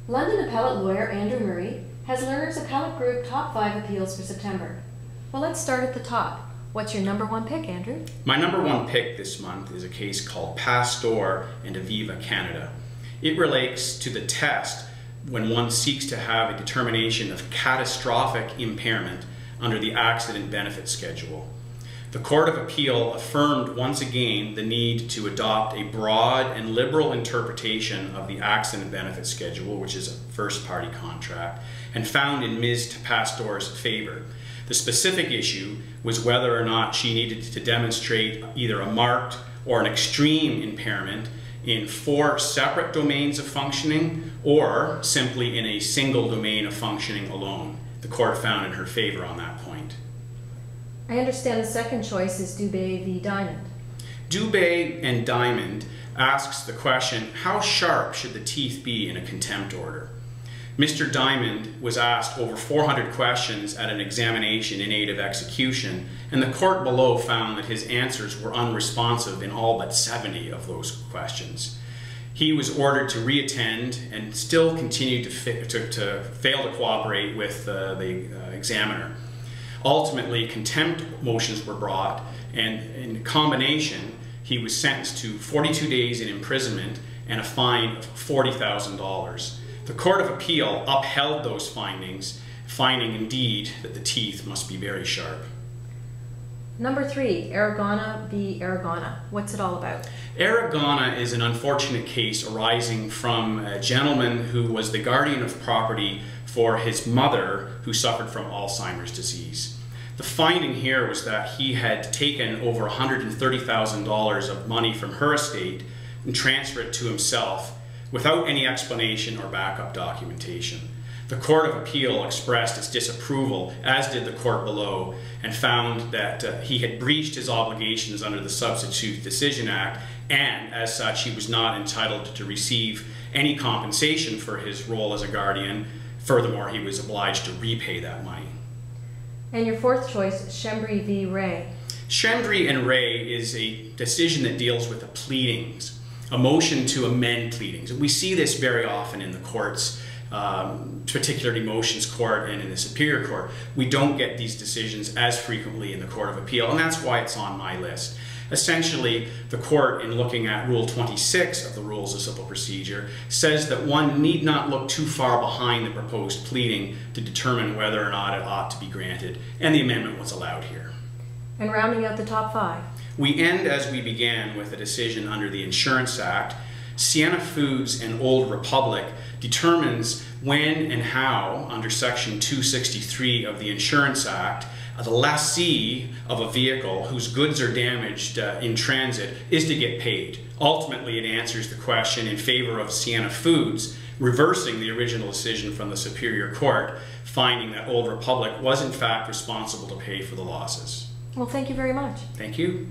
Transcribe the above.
London appellate lawyer Andrew Murray has Lerners Appellate Group top 5 appeals for September. Well, let's start at the top. What's your number 1 pick, Andrew? My number 1 pick this month is a case called Pastore and Aviva, Canada. It relates to the test when one seeks to have a determination of catastrophic impairment under the accident benefit schedule. The Court of Appeal affirmed once again the need to adopt a broad and liberal interpretation of the accident benefit schedule, which is a first-party contract, and found in Ms. Pastore's favor. The specific issue was whether or not she needed to demonstrate either a marked or an extreme impairment in 4 separate domains of functioning or simply in a single domain of functioning alone. The court found in her favor on that point. I understand the second choice is Doobay v. Diamond. Doobay and Diamond asks the question, how sharp should the teeth be in a contempt order? Mr. Diamond was asked over 400 questions at an examination in aid of execution, and the court below found that his answers were unresponsive in all but 70 of those questions. He was ordered to reattend and still continued to fail to cooperate with the examiner. Ultimately, contempt motions were brought, and in combination, he was sentenced to 42 days in imprisonment and a fine of $40,000. The Court of Appeal upheld those findings, finding indeed that the teeth must be very sharp. Number 3, Aragona v. Aragona. What's it all about? Aragona is an unfortunate case arising from a gentleman who was the guardian of property for his mother who suffered from Alzheimer's disease. The finding here was that he had taken over $130,000 of money from her estate and transferred it to himself without any explanation or backup documentation. The Court of Appeal expressed its disapproval, as did the court below, and found that he had breached his obligations under the Substitute Decision Act, and as such he was not entitled to receive any compensation for his role as a guardian. Furthermore, he was obliged to repay that money. And your fourth choice, Schembri v. Ray. Schembri and Ray is a decision that deals with the pleadings, a motion to amend pleadings. We see this very often in the courts, particularly motions court and in the Superior Court. We don't get these decisions as frequently in the Court of Appeal, and that's why it's on my list. Essentially, the court, in looking at Rule 26 of the Rules of Civil Procedure, says that one need not look too far behind the proposed pleading to determine whether or not it ought to be granted, and the amendment was allowed here. And rounding out the top 5. We end as we began with a decision under the Insurance Act. Sienna Foods and Old Republic determines when and how, under Section 263 of the Insurance Act, the lessee of a vehicle whose goods are damaged in transit is to get paid. Ultimately, it answers the question in favor of Sienna Foods, reversing the original decision from the Superior Court, finding that Old Republic was in fact responsible to pay for the losses. Well, thank you very much. Thank you.